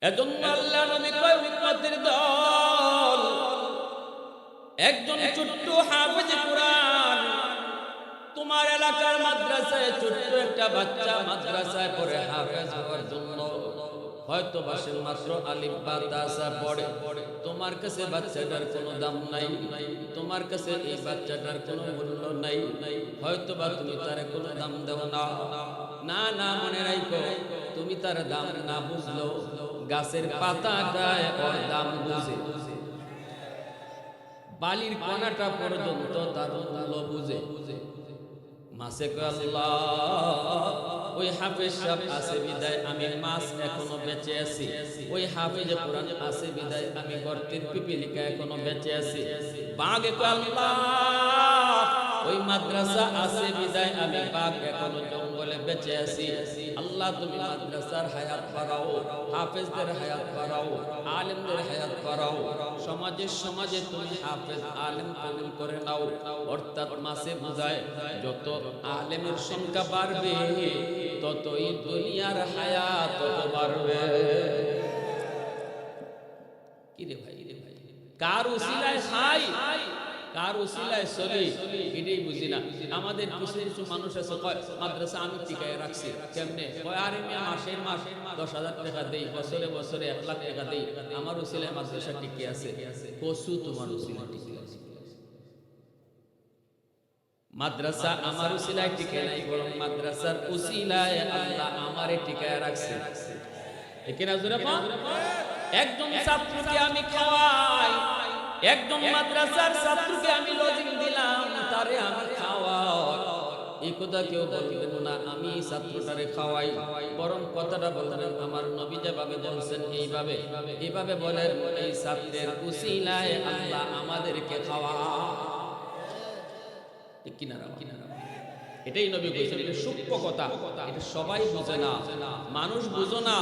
এজন্য আল্লাহ নবী কয় উম্মতের দল একজন ছোট্ট হাফেজ কোরআন তোমার এলাকার মাদ্রাসায় ছোট্ট একটা বাচ্চা মাদ্রাসায় পড়ে হাফেজ হওয়ার জন্য হয়তো বাসের মাত্র আলিফ বা তাসা পড়ে, তোমার কাছে বাচ্চাটার কোনো দাম নাই, তোমার কাছে এই বাচ্চাটার কোনো মূল্য নাই, হয়তো বা তুমি তার কোনো দাম দেও না। না না, মনে রাখো, তুমি তার দাম না বুঝলো গাছের পাতাটায় ওর দাম বুঝে, বালির কণাটা পর্যন্ত তার মূল্য বুঝে। মাসে আল্লাহ ওই হাফেজ সাহেব আছে বিদায় আমি মাছ এখনো বেঁচে আছি, ওই হাফেজে কোরআন আছে বিদায় আমি গর্তের পিপিলিকা এখনো বেঁচে আছি। বাঘে আল্লাহ ওই মাদ্রাসা আছে বিদায় আমি বাঘ এখনো জঙ্গলে বেঁচে আছি। আল্লাহ তুমি মাদ্রাসার হায়াত বাড়াও, হাফেজদের হায়াত বাড়াও, আলেমদের হায়াত বাড়াও, সমাজে তুমি হাফেজ আলেম কবুল করে নাও। অর্থাৎ মাসে বোঝায় যত আলেমের সংখ্যা বাড়বে ততই দুনিয়ার হায়াত তত বাড়বে। কি রে ভাই, কার উসিলায় খাই কার উসিলায় চলি এটাই বুঝি না। আমাদের কিছু কিছু মানুষ আছে কয় মাদ্রাসা আমি টিকায় রাখছি, কেমনে কয় আরে মাসে 10,000 টাকা দেই, বছরে 1 লাখ টাকা দেই, আমার উসিলায় মাদ্রাসা টিকে আছে। কসু তোমার উসিলা টিকে আছে? মাদ্রাসা আমার উসিলায় টিকে নাই, বরং মাদ্রাসার উসিলায় আল্লাহ আমারে টিকায় রাখছে। এখানে জোরে পাও। একজন ছাত্রকে আমি খাওয়াই, একজন মাদ্রাসার ছাত্রকে আমি লজিং দিলাম, তারে আমি খাওয়াই, এই কথা কেউ বলবেন না আমি ছাত্রটারে খাওয়াই, বরং কথাটা বলবেন আমার নবী যেভাবে বলছেন এইভাবে বলেন এই ছাত্রের উসিলায় আল্লাহ আমাদেরকে খাওয়া। ঠিক কিনা? এটাই নবী বলেছেন। এটা সূক্ষ্ম কথা, এটা সবাই বুঝে না, মানুষ বুঝো না,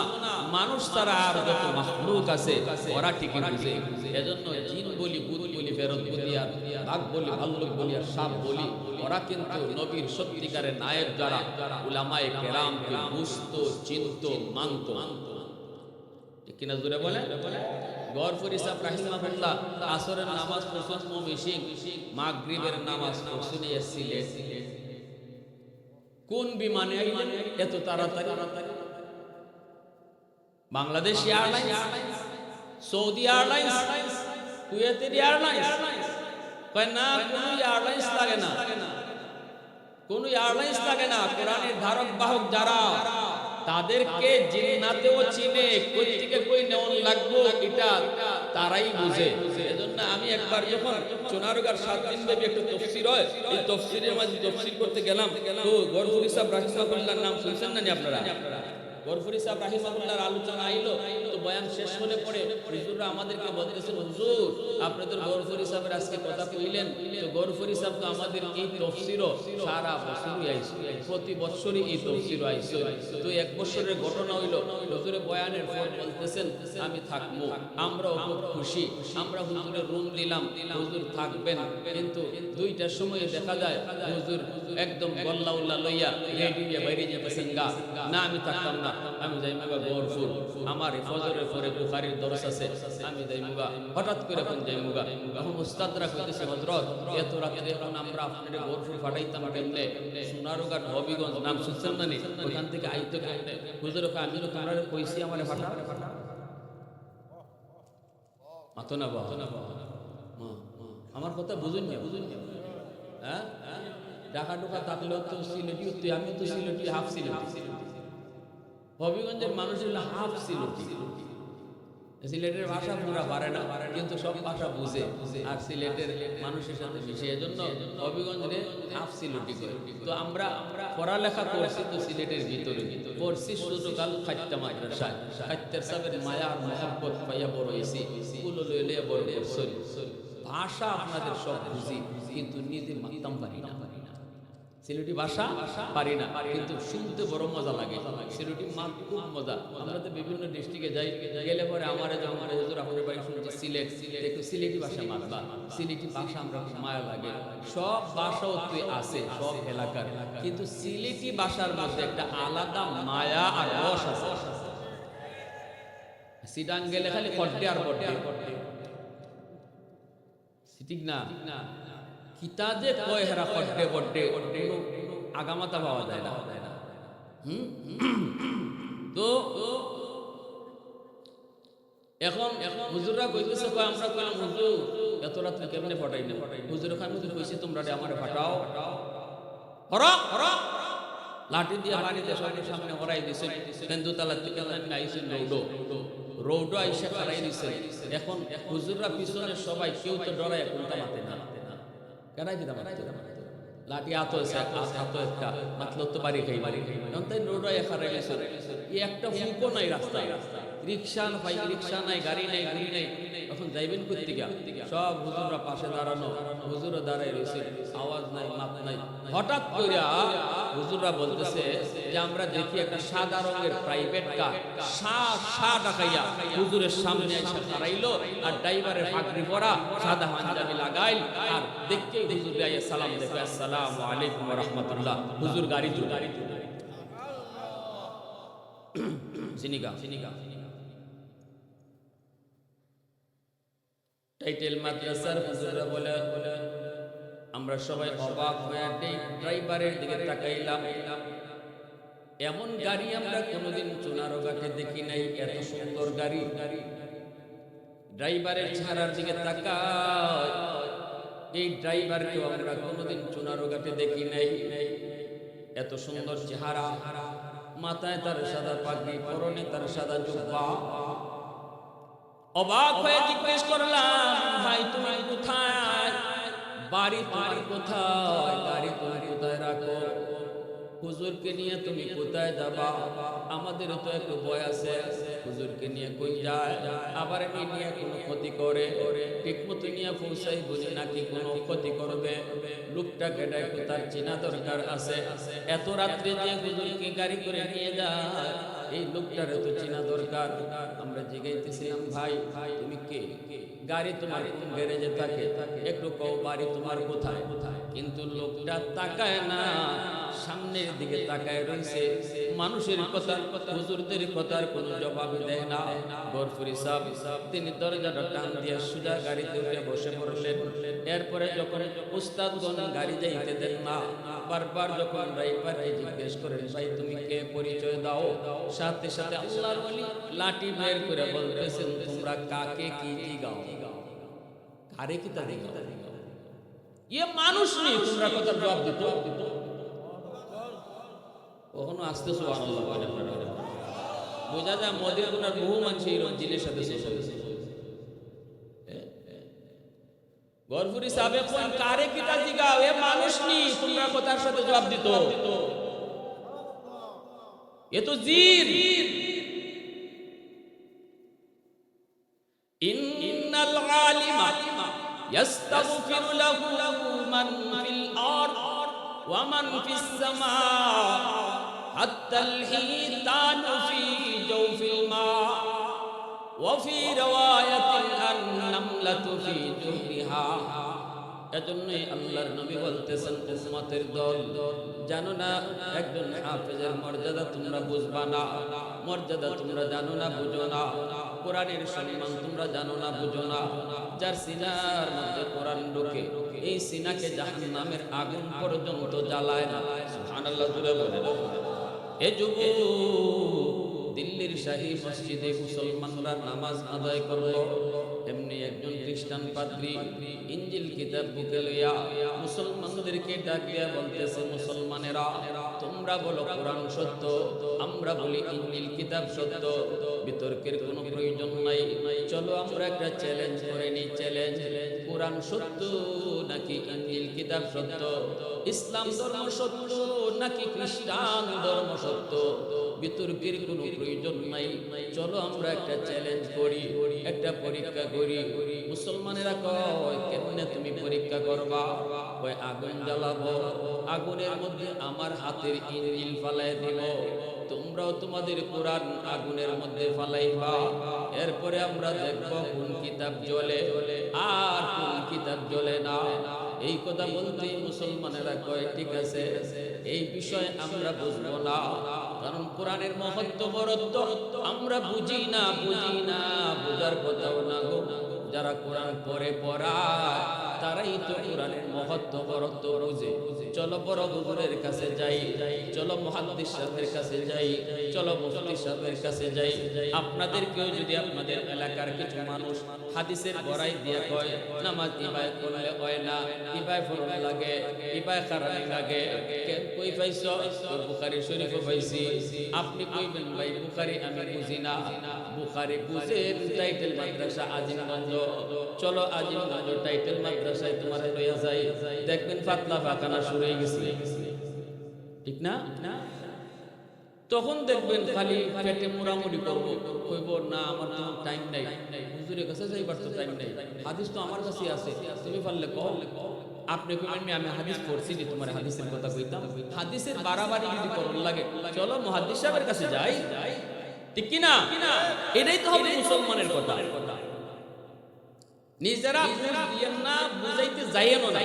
মানুষ তারা আর যত মাখলুক আছে ওরা ঠিকই বুঝে। এজন্য জিন বলি, ভূত বলি, ফেরত বলি, আর বাঘ বলি, ভাল্লুক বলি, আর সাপ বলি, ওরা কিন্তু নবীর সত্যিকারের নায়েব যারা উলামায়ে কেরামকে বুঝতো, চিনতো, মানতো। ঠিক কিনা জোরে বলে? গফুর ইসাব রাহিমাহুল্লাহ আসরের নামাজ পড়ছেন মমিশিং, মাগরিবের নামাজ পড়ছেন সিলেট। কোন বিমানে এত তাড়াতাড়ি? বাংলাদেশ এয়ারলাইন্স, সৌদি এয়ারলাইন্স, কুয়েতের এয়ারলাইন্স? কয় না, কোন এয়ারলাইন্স লাগে না, কোন এয়ারলাইন্স লাগে না। কোরআনের ধারক বাহক যারা তাদেরকে জিন্নাতেও চিনে, কই থেকে কই নেওয়ান লাগবো এটা তারাই বুঝে। এজন্য আমি একবার যখন চুনারুগার 7 দিন ব্যাপী একটা তফসির হয়, এই তফসিরের মাঝে তফসির করতে গেলাম, তো গফুর ইসাব রাহিমাহুল্লাহর নাম শুনছেন না আপনারা? গফুর ইসাব রাহিমাহুল্লাহর আলোচনা আইলো, তো বয়ান শেষ হলে পরে হুজুররা আমাদেরকে বলতেছেন, হুজুর আপনাদের গফুর ইসাবের আজকে কথা কইলেন, তো গফুর ইসাব তো আমাদের এই তফসিরও সারা বছরই আইছে, প্রতি বছরই এই তফসিরও আইছে। তো 1 বছরের ঘটনা হইল, হুজুরের বয়ানের পর বলতেছেন আমি থাকবো, আমরাও খুব খুশি, আমরা হুজুরের রুম দিলাম, হুজুর থাকবেন। কিন্তু 2টার সময় দেখা যায় হুজুর একদম গল্লা উল্লা লইয়া রেডি হয়ে বাইরে যেতেছেন গা, না আমি থাকতাম না, আমি যাইমুগা গফুর, আমার ফজরের পরে বুখারীর দরস আছে, আমি যাইমুগা। হঠাৎ করে কোন যাইমুগা, তখন উস্তাদরা কইতেছে হযরত এত রাতে এখন আমরা আপনাদের গফুর ফাটাইতাম কেমনে? সোনারুঘাট হবিগঞ্জ নাম শুনছেন না? ওখান থেকে আইতো কেমনে? হুজুর আমি তো তোমরা কইছি আমারে ফাটা, মাতো না বা আমার কথা বুঝুন না, হ্যাঁ ঢাকা ঢোকা থাকলেও তো সিলেটি, আমি তো সিলেটি, হাফ সিলেটি। হবিগঞ্জের মানুষের হাফ সিলেটি, সিলেটের ভাষা পুরা পারে না, কিন্তু সব ভাষা বুঝে, আর সিলেটের মানুষের সাথে মিশে। এজন্য হবিগঞ্জে হাফ সিলেটি করে। তো আমরা পড়ালেখা করছি তো সিলেটের ভিতরে, পড়ছি সুযোগাল খাইত্যা মাদ্রাসায়, খাইত্যার সাহেবের মায়া আর মহব্বত পাইয়া বড় হয়েছি, কুলো লইলে বড় করছি। ভাষা আপনাদের সব বুঝি, কিন্তু নিজে মানতাম পারি না, সিলেটি ভাষা পারি না, কিন্তু শুনতে বড় মজা লাগে। সিলেটি মাত খুব মজা। আমরা তো বিভিন্ন ডিস্ট্রিক্টে যাই, গেলে পরে আমার হুজুর আপনার বাড়ি শুনছি সিলেট, একটু সিলেটি ভাষা মাতবা, সিলেটি ভাষা আমরা খুব মায়া লাগে। সব ভাষাও তুই আছে সব এলাকার, কিন্তু সিলেটি ভাষার মধ্যে একটা আলাদা মায়া আর রস আছে। সিটাং গেলে খালি খড্ডে আর খড্ডে, ঠিক না? কিতা যে কয় হেরা খড্ডে খড্ডে, আগামাতা পাওয়া যায় না। তো এখন হুজুররা কইতেছে, আমরা কইলাম হুজুর এত রাত্রে কেমনে ফাটাই না? হুজুর খান হুজুর কইছে তোমরা আমারে ফাটাও, লাঠি দিয়ে বাড়িতে সবার সামনে হরাই দিছে। তেন্দুতলা থেকে আইছেন রৌডো আইসা খারাই দিছে। এখন হুজুররা পিছনে সবাই কেউ তো ডরায় কোনটা মাতে না, কেনাই দিতে মারতে লাঠি আতো হাতো একটা মাতলো তো বাড়ি খাই এখন তাই রৌডো খারাই দিছে। একটা ফুকো নাই রাস্তায়, রিক্সা নাই, গাড়ি নাই, এখন যাইবেন কোথেকে? সব হুজুররা পাশে দাঁড়ানো, হুজুরও দাঁড়াই রয়েছে, আওয়াজ নাই, মাত নাই। হঠাৎ কইরা হুজুররা বলতেছে যে আমরা দেখি একটা সাদা রঙের প্রাইভেট কার ডাকাইয়া হুজুরের সামনে এসে দাঁড়াইলো, আর ড্রাইভারের পাগড়ি পরা, সাদা পাঞ্জাবি লাগাইল, আর দেখতে হুজুর গাইয়া সালাম দেবে, আসসালামু আলাইকুম ওয়া রাহমাতুল্লাহ। হুজুর গাড়ি চিনিকা টাইটেল মাদ্রাসার হুজুররা বলে, আমরা সবাই অবাক হয়ে ড্রাইভারের দিকে তাকাইলাম। এমন গাড়ি আমরা কোনোদিন চুনারোঘাটে দেখি নাই, এত সুন্দর গাড়ি। ড্রাইভারের চেহারার দিকে তাকাই, এই ড্রাইভারকেও আমরা কোনোদিন চুনারোঘাটে দেখি নাই, এত সুন্দর চেহারা, মাথায় তার সাদা পাগড়ি, পরনে তার সাদা জুব্বা। অবাক হয়ে জিজ্ঞেস করলাম, ভাই তুমি কোথায়? বাড়ি তোমার কোথায়? গাড়ি তুমি কোথায় রাখো? হুজুরকে নিয়ে তুমি কোথায় যাবা? আমাদেরও তো একটু ভয় আছে, হুজুরকে নিয়ে কই যায়, আবার আমি নিয়ে কোনো ক্ষতি করে, ঠিক মতো নিয়ে পৌঁছাই বলি নাকি কোনো ক্ষতি করবে। লোকটাকে একটু তার চেনা দরকার আছে, এত রাত্রে যে হুজুরকে গাড়ি করে নিয়ে যায়, এই লোকটার তো চেনা দরকার। আমরা জিজ্ঞাসিলাম, ভাই তুমি কে? গাড়ি তোমার কোন গ্যারেজে থাকে? একটু কও বাড়ি তোমার কোথায়? কিন্তু লোকটা তাকায় না, সামনের দিকে তাকায় রয়েছে। মানুষের কথা, হুজুরদের কথার কোনো জবাব দেয় না। গরফুরি সাহেব তিনি দরজাটা টান দিয়ে সোজা গাড়িতে উঠে বসে পড়লেন। এরপরে যখন উস্তাদগণ গাড়ি যাইতে দেন না, বারবার যখন ড্রাইভারকে জিজ্ঞেস করেন, ভাই তুমি কে, পরিচয় দাও, সাথে সাথে আল্লাহর ওলি লাঠি বের করে বলতেছেন, তোমরা কাকে কি জিগাও? কারে কি তা জিগাও? ইয়ে মানুষ নেই, তোমরা কথার জবাব দিত। কখনো আসতে সুবহানাল্লাহ বলে, বোঝা যায় মদিনার বহু মানুষ এই জিনের সাথে গরফুরি সাহেব কোন কারে কি তা জিগাও? এ মানুষ নেই, তোমরা কথার সাথে জবাব দিত। এ তো জিন। ইন্নাল আলিমা ইয়াস্তাগফিরু লাহু মান ফিল আরদ ওয়া মান ফিস সামা হাত্তাল হিতানু ফি জাওফিল মা ওয়া ফি riwayatin an-namlatu fi juhriha। এজন্যই আল্লাহর নবী বলতেছেন, উম্মতের দল, জানো না একজন হাফেজের মর্যাদা তোমরা বুঝবা না, মর্যাদা তোমরা জানো না, বুঝো না, কোরআনের সম্মান তোমরা জানো না, বুঝো না। যার সিনার মধ্যে কোরআন ঢোকে, এই সিনাকে জাহান্নামের আগুন পর্যন্ত জ্বালায় না। সুবহানাল্লাহ জুড়ে বলেন। এ যুবক, দিল্লির শাহী মসজিদে মুসলমানরা নামাজ আদায় করলো, এমনি একজন খ্রিস্টান পাদ্রী ইঞ্জিল কিতাব বুকে লইয়া মুসলমানদেরকে ডাক দিয়া বলতেছে, মুসলমানেরা তোমরা বলো কোরআন সত্য, আমরা বলি ইঞ্জিল কিতাব সত্য, বিতর্কের কোনো প্রয়োজন নাই। চলো আমরা একটা চ্যালেঞ্জ করে নিই। চ্যালেঞ্জ, কোরআন সত্য নাকি ইঞ্জিল কিতাব সত্য? ইসলাম ধর্ম সত্য নাকি খ্রিস্টান ধর্ম সত্য? বিতর্কের কোনো প্রয়োজন নাই। চলো আমরা একটা চ্যালেঞ্জ করি, একটা পরীক্ষা করি। মুসলমানেরা কয়, কেমনে তুমি পরীক্ষা করবা? কয় আগুন জ্বালাবো, আগুনের মধ্যে আমার হাতের ইঞ্জিল ফালাই দিব, তোমরাও তোমাদের কোরআন আগুনের মধ্যে ফালাইবা। এরপরে আমরা দেখব কোন কিতাব জ্বলে আর কোন কিতাব জ্বলে না। এই কথা বলতে মুসলমানেরা কয়, ঠিক আছে, এই বিষয় আমরা বুঝবো না, কারণ কোরআনের মহত্ব বরত্ব আমরা বুঝি না। বোঝার কথাও না গো, যারা কোরআন পড়ে পড়ায় তারাই তো কোরআনের মহত্ব বরত্ব বুঝে। চলো বড় হুজুরের কাছে যাই, চলো মুহাদ্দিস সাহেবের কাছে যাই, চলো মুফতি সাহেবের কাছে যাই। আপনাদেরকেও যদি আপনাদের এলাকার কিছু মানুষ হাদিসের গড়াই দিয়ে কয় নামাজ ইবায় করলে হয় না, ইবায় ফরজ লাগে, ইবায় খারাপ লাগে, কই পাইছো? বুখারী শরীফ পাইছি। আপনি কইবেন ভাই বুখারী আমি বুঝি না। বুখারী বুঝেন টাইটেল মাদ্রাসা আজিমগঞ্জ, চলো আজিমগঞ্জ টাইটেল মাদ্রাসায় তোমার লইয়া যাই, দেখবেন পাতলা পাখানা শুরু হয়ে গেছে, ঠিক না? তখন দেখবেন খালি পেটে মুড়ামুড়ি করবো, কইব না আমার তো টাইম নাই, হুজুরের কাছে যাইবার তো টাইম নাই, হাদিস তো আমার কাছে আছে, তুমি পারলে কও। আপনি কইবেন আমি হাদিস পড়ছি নি, তোমার হাদিসের কথা কইতাম। হাদিসের বাড়াবাড়ি যদি করুন লাগে, চলো মুহাদ্দিস সাহেবের কাছে যাই, ঠিক কি না? এটাই তো হবে মুসলমানের কথা। নিজেরা বুঝিয়েন না, বুঝাইতে যাইয়েন না।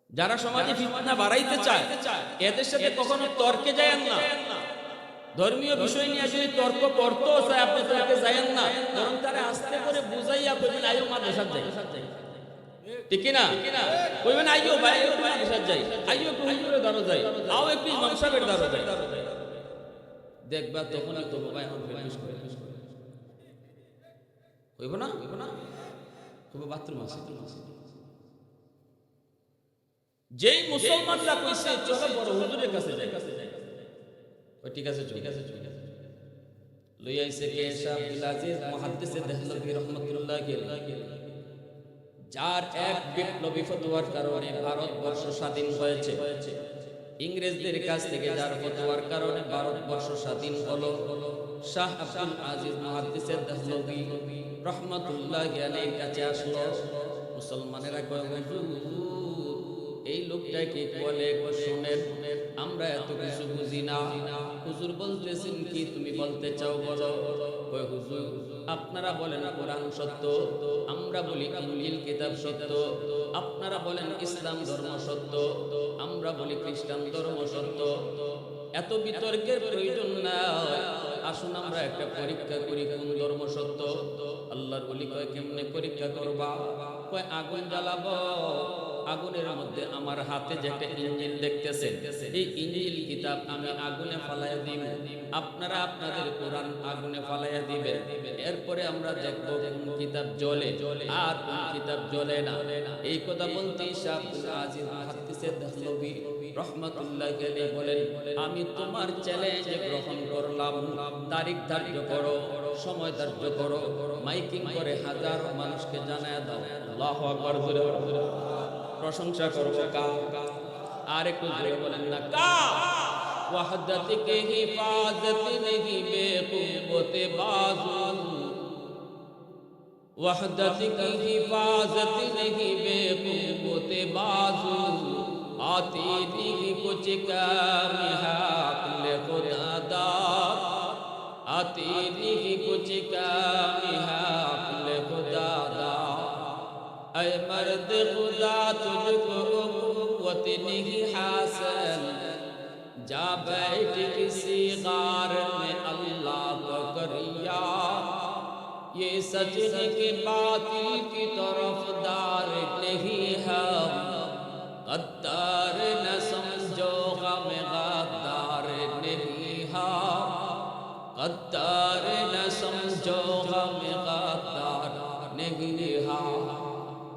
যারা সমাজে ফিতনা বাড়াইতে চায় এদের সাথে কখনো তর্কে যায়েন না। ধর্মীয় বিষয় নিয়ে যদি তর্ক করতেও চায় আপনি তর্কে যায়েন না, বরং তারা আস্তে করে বুঝাইয়া কইবেন আইও মাদ্রাসা যাই, ঠিক না? কইবেন আইও ভাই একটু মাদ্রাসা যাই, আইও একটু হুজুরের দ্বারা যাই, আও একটু ইমাম সাহেবের দ্বারা যাই। দেখবা তখনই তো ভাই আমার ফেরমিশ করে কইব না, কইব বাথরুম আছে। যেই মুসলমানরা কইছে চলো বড় হুজুরের কাছে যাই, ওই ঠিক আছে ঠিক আছে লই আইছে কে শাহ আব্দুল আজিজ মুহাদ্দিস দেহলভী রাহমাতুল্লাহ আলাইহি, যার এক বিপ্লবী ফতোয়ার কারণে ভারতবর্ষ স্বাধীন হয়েছে। ইংরেজদের কাছ থেকে যার ফতোয়ার কারণে ভারতবর্ষ স্বাধীন হলো, শাহ আব্দুল আজিজ মুহাদ্দিস দেহলভী রাহমাতুল্লাহ আলাইহির কাছে আসলো। মুসলমানেরা কয় এই লোকটাকে বলে শুনেন, আমরা এত কিছু বুঝি না। হুজুর বলতেছেন কি তুমি বলতে চাও বলো। ওই হুজুর আপনারা বলেন কোরআন সত্য, আমরা বলি ইনজিল কিতাব সত্য, আপনারা বলেন ইসলাম ধর্ম সত্য, আমরা বলি খ্রিস্টান ধর্ম সত্য। এত বিতর্কের প্রয়োজন নাই, আসুন আমরা একটা পরীক্ষা করি কোন ধর্ম সত্য। আল্লাহর ওলি কয় কেমনে পরীক্ষা করবা? কয় আগুন জ্বালাবো, আগুনের মধ্যে আমার হাতে যেটা ইঞ্জিল দেখতেছেন এই ইঞ্জিল কিতাব আমি আগুনে ফালাইয়া দিব, আপনারা আপনাদের কোরআন আগুনে ফালাইয়া দিবেন। এরপরে আমরা দেখব কোন কিতাব জ্বলে আর কোন কিতাব জ্বলে না। এই কথা বলতে শাহ আব্দুল আজিজ মুহাদ্দিস দেহলভী রাহমাতুল্লাহ আলাইহি বলেন, আমি তোমার চ্যালেঞ্জ গ্রহণ করলাম, তারিখ ধার্য করো, সময় ধার্য করো, মাইকিং করে হাজারো মানুষকে জানায়া দাও। আল্লাহু আকবার, প্রশংসা করব কা, আর একটু জোরে বলেন না কা। ওয়াহদত কে হিফাজত নেহি বেকুবতে বাজু, ওয়াহদত কে হিফাজত নেহি বেকুবতে বাজু, आती नहीं कुछ काम हाक़िल खुदादार, आती नहीं कुछ काम हाक़िल खुदादार। ऐ मर्द खुदा तुझको क़ुव्वत नहीं हासिल, जा बैठ किसी गार में अल्लाह को कर याद। ये सच है कि बातिल की तरफदार नहीं है, गद्दार न समझो गम गद्दार नहीं है, गद्दार न समझो गम गद्दार नहीं है।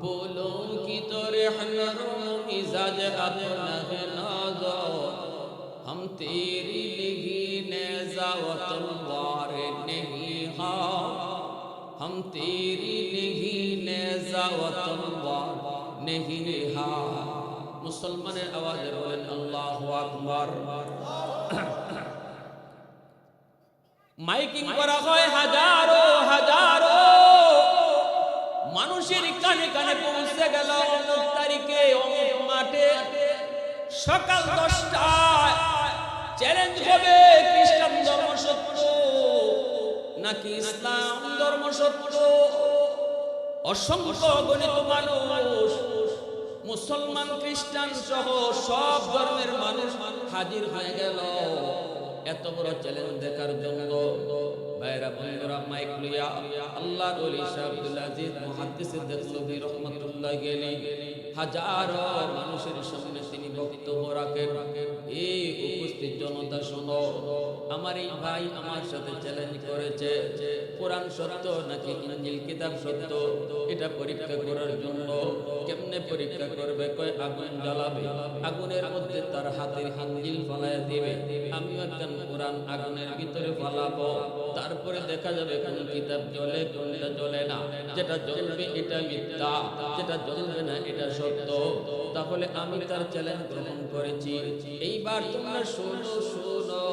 फूलों की तो रहनो मिजाज अपना है नाज़ो, हम तेरी लिखी नेज़ा व तलवार नहीं है, हम तेरी लिखी नेज़ा व तलवार नहीं है। মুসলমানের আওয়াজে বলেন আল্লাহু আকবার। মাইকিং করা হয় হাজারো হাজারো মানুষের কানে কানে পৌঁছে গেল অমুক তারিখে অমুক মাঠে সকাল 10টায় চ্যালেঞ্জ হবে খ্রিস্টান ধর্ম সত্য নাকি ইসলাম ধর্ম সত্য। অসংখ্য গণিত মানুষ মুসলমান খ্রিস্টান সহ সব ধর্মের মানুষ হাজির হয়ে গেল এত বড় চ্যালেঞ্জ দেখার জন্য। ভাইরা বন্ধুরা মাইক লইয়া আল্লাহর ওলি শাহ আব্দুল আজিজ মুহাদ্দিস দেহলভী রাহমাতুল্লাহ আলাইহি হাজারো মানুষের সামনে তিনি বক্তব্য রাখেন। এই উপস্থিত জনতা শোনো, আমার এই ভাই আমার সাথে চ্যালেঞ্জ করেছে কোরআন সত্য নাকি ইনজিল কিতাব সত্য, এটা পরীক্ষা করার জন্য। কেমনে পরীক্ষা করবে? কয় আগুন জ্বালাবে, আগুনের মধ্যে তার হাতের ইনজিল ফালাইয়া দিবে, আমিও একজন কোরআন আগুনের ভিতরে ফালাবো, তারপরে দেখা যাবে কোন কিতাব জ্বলে কোনটা জ্বলে না। যেটা জ্বলবে এটা মিথ্যা, যেটা জ্বলবে না এটা সত্য। তাহলে আমি তার চ্যালেঞ্জ গ্রহণ করেছি। এইবার তোমরা শোনো শোনো,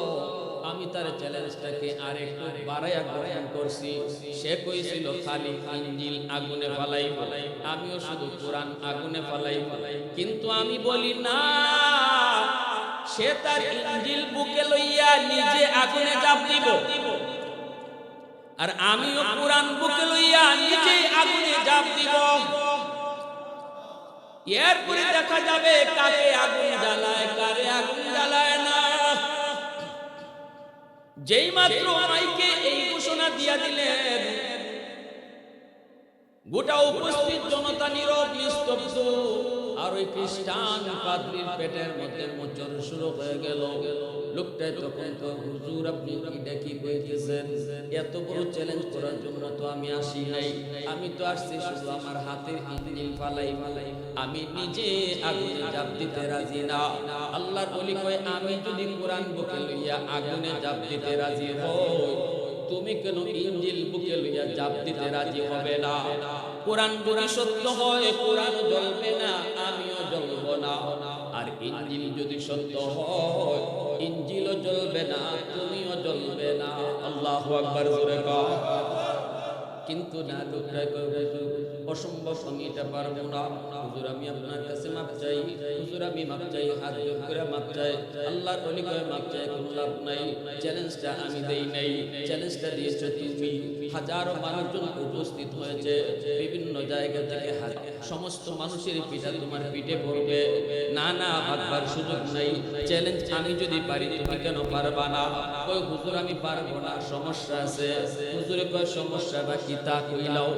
আমি তার চ্যালেঞ্জটাকে আরেকটু বাড়াইয়া গ্রহণ করছি। সে কইছিল খালি ইনজিল আগুনে ফালাইব, আমিও শুধু কোরআন আগুনে ফালাইব। কিন্তু আমি বলি না, সে তার ইনজিল বুকে লইয়া নিজে আগুনে ঝাঁপ দিব, আর আমিও কোরআন বুকে লইয়া নিজে আগুনে ঝাঁপ দিব। এরপরে দেখা যাবে কাকে আগুন জ্বালায় কারে আগুন জ্বালায় না। যেই মাত্র মাইকে এই ঘোষণা দিয়া দিলেন, গোটা উপস্থিত জনতা নীরব নিস্তব্ধ। আর ওই খ্রিস্টান পাদ্রীর পেটের মধ্যে মোচন শুরু হয়ে গেল। লোকটা তখন তো, হুজুর আপনি কি ডাকি কইতেছেন? এত বড় চ্যালেঞ্জ করার জন্য তো আমি আসি নাই, আমি তো আসছি শুধু আমার হাতের ইনজিল ফালাই, আমি নিজে আগুনে ঝাঁপ দিতে রাজি না। আল্লাহর ওলি কয়, আমি যদি কোরআন বুকে লইয়া আগুনে ঝাঁপ দিতে রাজি হই, তুমি কেন ইনজিল বুকে লইয়া ঝাঁপ দিতে রাজি হবে না? কোরআন যদি সত্য হয় কোরআন জ্বলবে না, আমিও জ্বলব না। আর ইনজিল যদি সত্য হয় ইনজিলও জ্বলবে না, তুমিও জ্বলবে না। আল্লাহু আকবার জোরে কও। কিন্তু না, লোকটা কয় অসম্ভব, আমি এটা পারবো না। হুজুর আমি আপনার কাছে মাপ চাই, হুজুর আমি মাপ চাই, হাত জোর করে মাপ চাই। আল্লাহর ওলি কয় মাপ চাই কোনো লাভ নাই, চ্যালেঞ্জটা আমি দেই নাই, চ্যালেঞ্জটা দিয়েছো তুমি। হাজারো মানুষজন উপস্থিত হয়েছে বিভিন্ন জায়গা থেকে, সমস্ত মানুষের পিঠা তোমার পিঠে পড়বে। না না, ভাববার সুযোগ নাই, চ্যালেঞ্জ আমি যদি পারি তুমি কেন পারবা না? কই হুজুর আমি পারবো না, সমস্যা আছে। হুজুরে কয় সমস্যাটা কি তা কইলাও।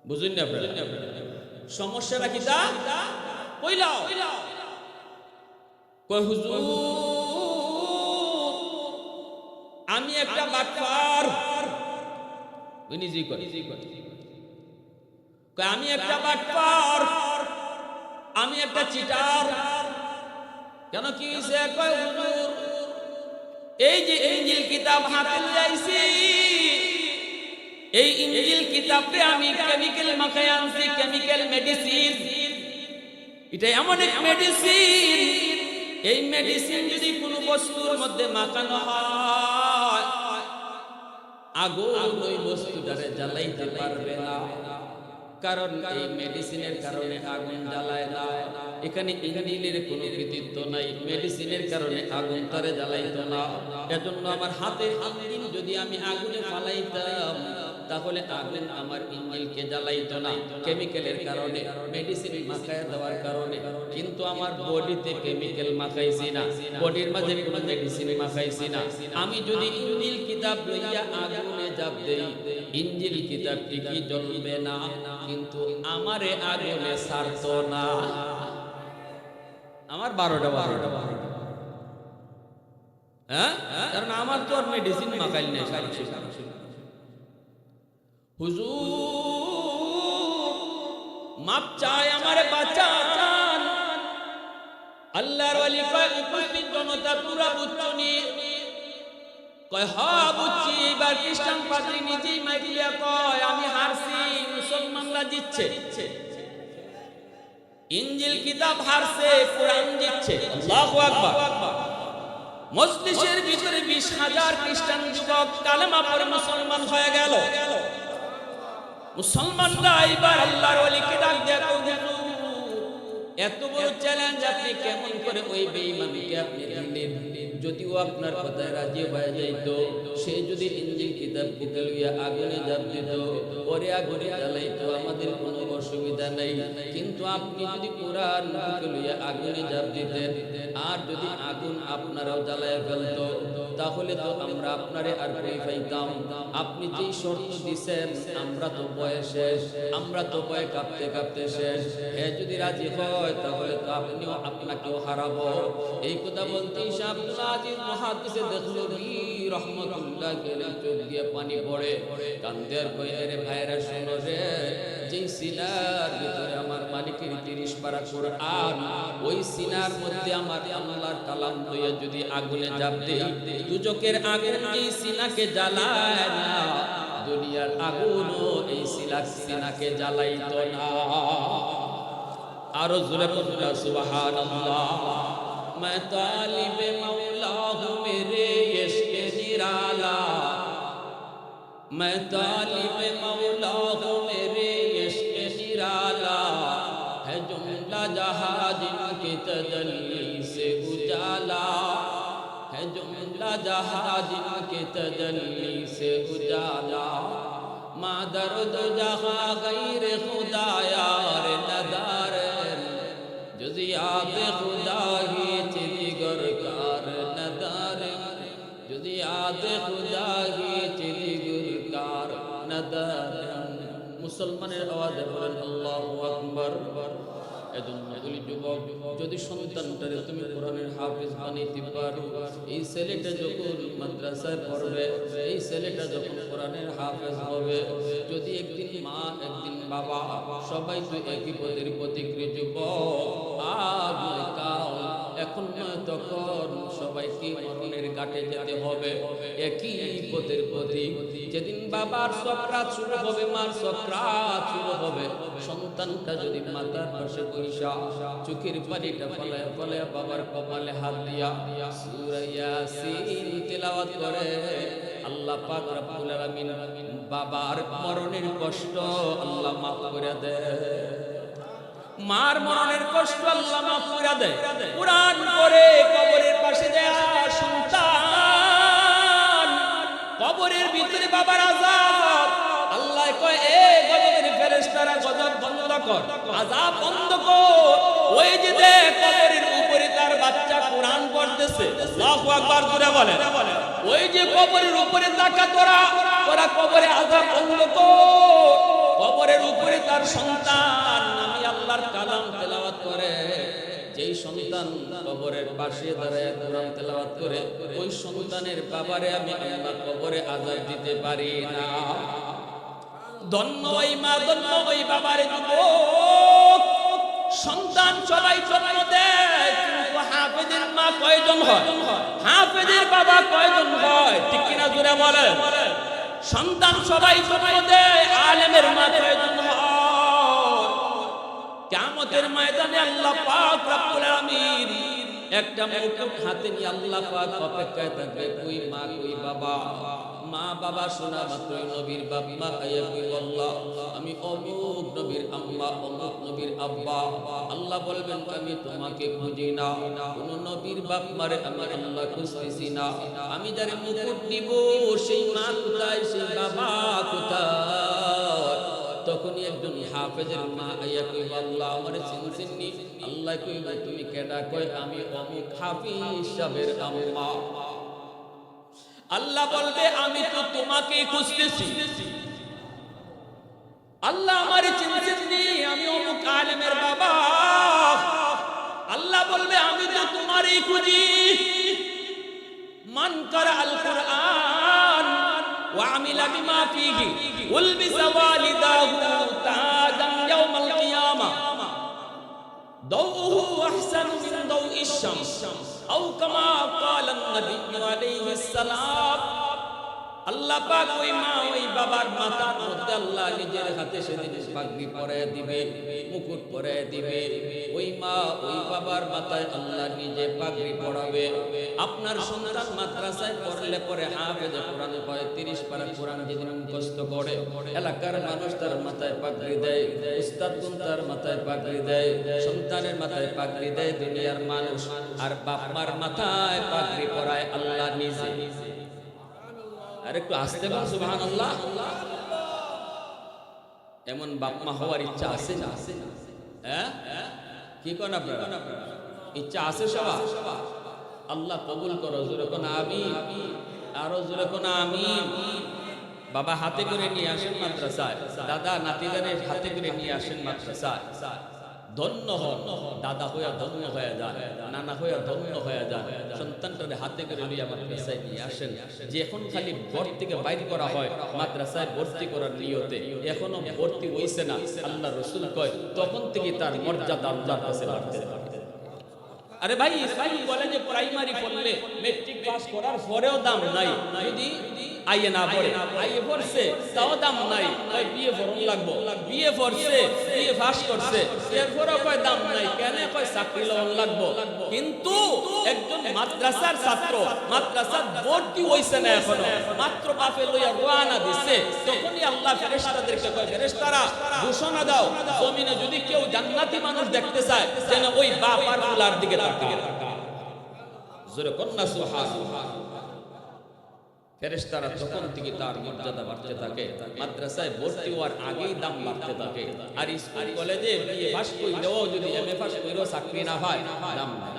বুঝুন না আপনারা সমস্যাটা কি তা কইলাও। কয় হুজুর আমি একটা বাটপার, ওই নিজেই কয় আমি একটা বাটপার, আমি একটা চিটার। কেন কি হইছে? কয় হুজুর এই যে ইনজিল কিতাব হাতে লাইছি, এই ইনজিল কিতাবে আমি কেমিক্যাল মাখাই আনছি, কেমিক্যাল মেডিসিন। এটা এমন এক মেডিসিন, এই মেডিসিন যদি কোনো বস্তুর মধ্যে মাখানো হয় আগুন ওই বস্তুটারে জ্বালাইতে পারবে না, কারণ এই মেডিসিনের কারণে আগুন জ্বালায় না। এখানে ইনজিলের কোনো কৃতিত্ব নাই, মেডিসিনের কারণে আগুন তারে জ্বালাইতো না। এজন্য আমার হাতের ইনজিল যদি আমি আগুনে ফালাইতাম তাহলে আগুন আমার ইনজিলকে জ্বালাইতো না, কেমিক্যালের কারণে, মেডিসিন মাখায় দেওয়ার কারণে। কিন্তু আমার বডিতে কেমিক্যাল মাখাইছি না, বডির মাঝে কোনো মেডিসিন মাখাইছি না। আমি যদি ইনজিল কিতাব লইয়া আগুনে ঝাঁপ দেই, ইনজিল কিতাবটি কি জ্বলবে না, কিন্তু আমারে আগুনে ছাড়তো না। আমার 12টা হ্যাঁ, কারণ আমার তো আর মেডিসিন মাখাইল নাই। হুজুর মাপ চাই, আমারে বাঁচান। আল্লাহর ওলি কয় উপস্থিত জনতা পুরা বুঝছনি? কয় হ্যাঁ বুঝছি। এবার খ্রিস্টান পাদ্রী নিজেই মাইক লিয়া কয় আমি হারছি, মুসলমানরা জিতছে। ইনজিল কিতাব হারছে, কোরআন জিতছে। আল্লাহু আকবার। মজলিসের ভিতরে 20,000 খ্রিস্টান যুবক কালেমা পড়ে মুসলমান হয়ে গেল। মুসলমানরা এবার আল্লাহর ওলিকে ডাক দেয়া, এত বড় চ্যালেঞ্জ আপনি কেমন করে ওই বেঈমানকে আপনি দিলেন? যদিও আপনার কথায় রাজি হয়ে যাইত, সে যদি ইনজিল কিতাব বুকে লইয়া আগুনে ঝাঁপ দিত, পরে আগুনে জ্বালাইতো, আমাদের কোনো অসুবিধা নাই। কিন্তু আপনি যদি কোরআন বুকে লইয়া আগুনে ঝাঁপ দিতেন, আর যদি আগুন আপনারাও জ্বালায় ফেলতো, তাহলে তো আমরা আপনারে আর কই পাইতাম। আপনি যেই শর্ত দিছেন, আমরা তো বয়ে শেষ, আমরা তো বয়ে কাঁপতে কাঁপতে শেষ। হে যদি রাজি হয় তাহলে তো আপনিও আপনাকেও হারাবো। এই কথা বলতেই শাহ আব্দুল আজিজ মুহাদ্দিসে দেহলভী রহমাতুল্লাহ আলাইহি চোখ দিয়ে পানি পড়ে, কান্দে আর কই, আরে ভাইরা শোনো রে, যেই সিনার ভিতরে আমার মালিকের 30 পারা কোরআন, ওই সিনার মধ্যে আমার আল্লাহর কালাম লইয়া যদি আগুনে ঝাঁপ দেই, দুজকের আগুন যেই সিনাকে জ্বালায় না, দুনিয়ার আগুনও এই সিনাকে জ্বালাইতো না। আরো জোরে বলুন সুবহানাল্লাহ। मैं तालिब मौला हूँ मेरे इश्क़ निराला, मैं तालिब मौला हूँ मेरे इश्क़ निराला, है जुमला जहाँ जिनके तजल्ली से उजाला, है जुमला जहाँ जिनके तजल्ली से उजाला, माँ दर्द जहाँ गैर खुदा यार नदार, जुज़ियात खुदा ही चिदिगर कार नदार, जुज़ियात खुदा ही चिदिगर कार नदार। মুসলমানের আওয়াজে বলেন আল্লাহু আকবার। এজন্য বলি যুবক, যদি সন্তানটারে তুমি কোরআনের হাফেজ বানাইতে পারো, এই ছেলেটা যখন মাদ্রাসায় পড়বে, এই ছেলেটা যখন কোরআনের হাফেজ হবে, যদি একদিন মা একদিন বাবা সবাই তো একই পদের প্রতিক্রিয়া যুবক, আর নয় কাল, এখন নয় তখন সবাইকে মরণের ঘাটে যেতে হবে, একই পদের প্রতীক। যেদিন বাবার সকরাত শুরু হবে, মার সকরাত শুরু হবে, সন্তানটা যদি মাতার পাশে বৈশা চোখের পানিটা ফলায় ফলায় বাবার কপালে হাত দিয়া সূরা ইয়াসিন তেলাওয়াত করে, আল্লাহ পাক রব্বুল আলামিন বাবার মরণের কষ্ট আল্লাহ মাফ করে দেয়, মার মরণের কষ্ট আল্লাহ মাফ করে দেয়। কুরআন পড়ে কবরের পাশে দেয়া সন্তান, কবরের ভিতরে বাবার আযাব, আল্লাহ কয় এ গজবের ফেরেশতারা গজব বন্ধ কর, আযাব বন্ধ কর। ওই যে দেখ কবরের উপরে তার বাচ্চা কুরআন পড়তেছে, আল্লাহু আকবার জোরে বলেন, ওই যে কবরের উপরে তাকা তোরা কবরে আযাব বন্ধ কর। কবরের উপরে তার সন্তান আমি আল্লাহর কালাম তেলাওয়াত করে, যেই সন্তান কবরের পাশে দাঁড়ায় কোরআন তেলাওয়াত করে, ওই সন্তানের বাবারে আমি আল্লাহ কবরে আযাব দিতে পারি না। ধন্য ওই মা, ধন্য ওই বাবারে যুবক। সন্তান সবাই জন্ম দেয়, কিন্তু হাফেজের মা কয়জন হয়, হাফেজের বাবা কয়জন হয়, ঠিক কিনা জোরে বলে। সন্তান সবাই জন্ম দেয়, আলেমের মা কয়জন হয়। কিয়ামতের ময়দানে আল্লাহ পাক রব্বুল আলামিন একটা মুকুট হাতে নিয়ে আল্লাহ পাক অপেক্ষায় থাকবে, কই মা কই বাবা। মা বাবা শোনা মাত্রই নবীর বাপ মা আয়া কই আল্লাহ আমি অমুক নবীর আম্মা, অমুক নবীর আব্বা। আল্লাহ বলবেন আমি তোমাকে খুঁজি না, কোন নবীর বাপ মারে আমি আল্লাহ খুঁজতেছি না, আমি যারে মুকুট দিব সেই মা কোথায়, সেই বাবা কোথায়। তখনই একজন হাফেজের মা আইয়া কই আল্লাহ আমারে চিনছেননি। আল্লাহ কইব তুমি কেডা? কয় আমি অমুক হাফিজ সাহেবের আম্মা। আল্লাহ বলবে আমি তো তোমাকেই খুঁজতেছি। আল্লাহ আমারে চিনছেননি, আমি অমুক আলেমের বাবা। আল্লাহ বলবে আমি তো তোমারই খুঁজি। মান কারা আল কুরআন ওয়া আমিলা বিমা ফীহি উলবিসা ওয়ালিদাহু তাজাম ইয়াউমাল কিয়ামা দাউহু আহসানু মিন দাউইশ শামস আও কামা ক্বালা নবী আলাইহিস সালাম। আল্লাহ পাক ওই মা ওই বাবার মাথার মধ্যে আল্লাহ নিজের হাতে সেদিন পাগড়ি পরায় দিবে, মুকুট পরায় দিবে। ওই মা ওই বাবার মাথায় আল্লাহ নিজে পাগড়ি পরাবে। আপনার সন্তান মাদ্রাসায় পড়লে পরে হাফেজে কোরআন হয়, 30 পারা কোরআন যেদিন মুখস্থ করে, এলাকার মানুষ তার মাথায় পাগড়ি দেয়, উস্তাদগণ তার মাথায় পাগড়ি দেয়, সন্তানের মাথায় পাগড়ি দেয় দুনিয়ার মানুষ, আর বাপ মার মাথায় পাগড়ি পরায় আল্লাহ নিজে। আর একটু আসতে বল সুবহানাল্লাহ। এমন বাপ মা হওয়ার ইচ্ছা আছে না? হ্যাঁ কি কোন আপনারা ইচ্ছা আছে সবার? আল্লাহ কবুল করো, জোরে কোন আমিন, আরো জোরে কোন আমিন। বাবা হাতে করে নিয়ে আসেন মাদ্রাসায়, দাদা নাতিদের হাতে করে নিয়ে আসেন মাদ্রাসায়। ধন্য হন, দাদা হইয়া ধন্য হয়ে যান, নানা হইয়া ধন্য হয়ে যান। সন্তানটারে হাতে করে নিয়ে মাদ্রাসায় নিয়ে আসেন। যে এখন খালি ঘর থেকে বাইর করা হয় মাদ্রাসায় ভর্তি করার নিয়তে, এখনো ভর্তি হইছে না, আল্লাহ রসুল কয় তখন থেকে তার মর্যাদা আল্লাহর কাছে বাড়তে থাকে। আরে ভাই, স্কুল কলেজে প্রাইমারি পড়লে মেট্রিক পাস করার পরেও দাম নাই, যদি আইয়ে না পড়ে, আইয়ে পড়ছে তাও দাম নাই, কয় বিয়ে পড়ন লাগবো, বিয়ে পড়ছে, বিয়ে পাস করছে, এরপরও কয় দাম নাই, কেন কয় চাকরি লওয়ান লাগবো। কিন্তু একজন মাদ্রাসার ছাত্র মাদ্রাসার ভর্তি হইছে না এখনো, মাত্র বাপে লইয়া রওনা দিছে, তখনই আল্লাহ ফেরেশতাদেরকে কয়, ফেরেশতারা ঘোষণা দাও, জমিনে যদি কেউ জান্নাতি মানুষ দেখতে চায় যেন ওই বাপ আর ফুলার দিকে তাকায়। জোরে কন্যা সুবহানাল্লাহ। ফেরেশতারা তখন থেকে তার মর্যাদা বাড়তে থাকে, মাদ্রাসায় ভর্তি হওয়ার আগেই দাম বাড়তে থাকে। আর স্কুল কলেজে বিএ পাস কইলেও যদি এমএ পাস কইলেও চাকরি না হয়, দাম নাই।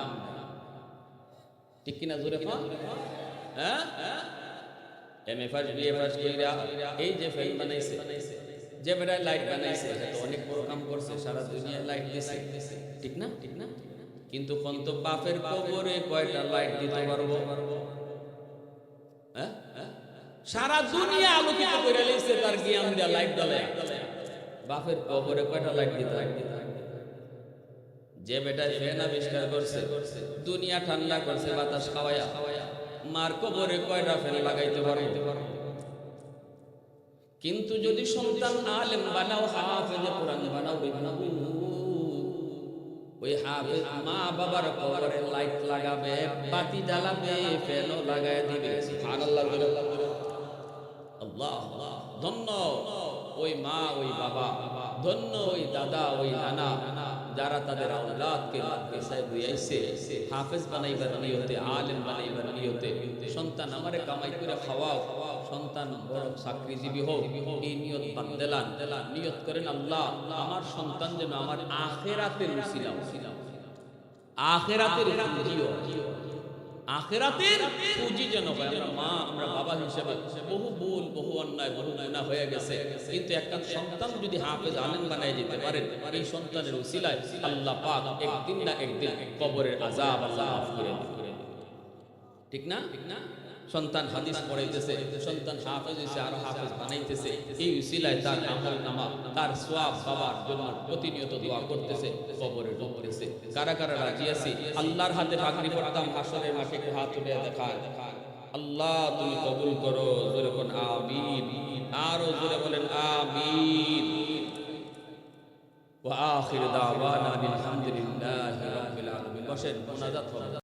ঠিক কিনা জোরে কোন? হ্যাঁ, এমএ পাস বিএ পাস কইরা এই যে ফ্যান বানাইছে, যে বেটা লাইট বানাইছে, তো অনেক বড় কাম করছে, সারা দুনিয়ায় লাইট দিছে, ঠিক না? ঠিক না? কিন্তু কোন তো বাপের কবরে কয়টা লাইট দিতে পারবো? সারা দুনিয়া আলোকিত করে লইছে তার জ্ঞান দিয়া লাইট জ্বলে, বাপের কবরে কয়টা লাইট দিতে হয়? যে বেটা ফ্যান আবিষ্কার করছে, দুনিয়া ঠান্ডা করছে বাতাস খাওয়ায়া, মার কবরে কয়টা ফ্যান লাগাইতে পারবো? কিন্তু যদি সন্তান আলেম বানাও, হাফেজে কোরআন বানাও, ওই হাফেজ মা বাবার কবরে লাইট লাগাবে, বাতি জ্বালাবে, ফ্যানও লাগায় দিবে। সুবহানাল্লাহ। আল্লাহ, ধন্য ওই মা ওই বাবা, ধন্য ওই দাদা ওই নানা, যারা তাদের আওলাদকে মাদ্রাসায় বুঝাইছে, হাফেজ বানাইবার নিয়তে, আলেম বানাইবার নিয়তে, সন্তান আমারে কামাই করে খাওয়াও, সন্তান বড় চাকরিজীবী হোক, এই নিয়ত বান্দেলান, নিয়ত করেন আল্লাহ আমার সন্তান যেন আমার আখিরাতের উসিলা, আখিরাতের পুঁজিও, আখিরাতের পুঁজি যেন হয়। আমরা মা, আমরা বাবা হিসেবে বহু ভুল, বহু অন্যায়, বহু গুনাহ হয়ে গেছে, কিন্তু একটা সন্তান যদি হাফেজ আলেম বানায় যেতে পারেন, এই সন্তানের উসিলায় আল্লাহ পাক একদিন না একদিন কবরের আযাব আল্লাহ মাফ করে দিবেন। ঠিক না? ঠিক না? সন্তান হাদিস পড়াইতেছে, সন্তান হাফেজ হইছে, আর হাফেজ বানাইতেছে, এই উসিলায় তার আমল নামা, তার সওয়াব পাওয়ার জন্য প্রতিনিয়ত দোয়া করতেছে, কবরে ঢুকতেছে। কারা কারা রাজি আছি আল্লাহর হাতে পাগড়ি পড়তাম, হাসরের মাঠে হাত তুলে দেখায়, আল্লাহ তুমি কবুল করো, জোরে কোন আমিন, আরো জোরে বলেন আমিন। ওয়া আখির দাওয়ানা আলহামদুলিল্লাহি রাব্বিল আলামিন। বসেন, মুনাজাত হবে।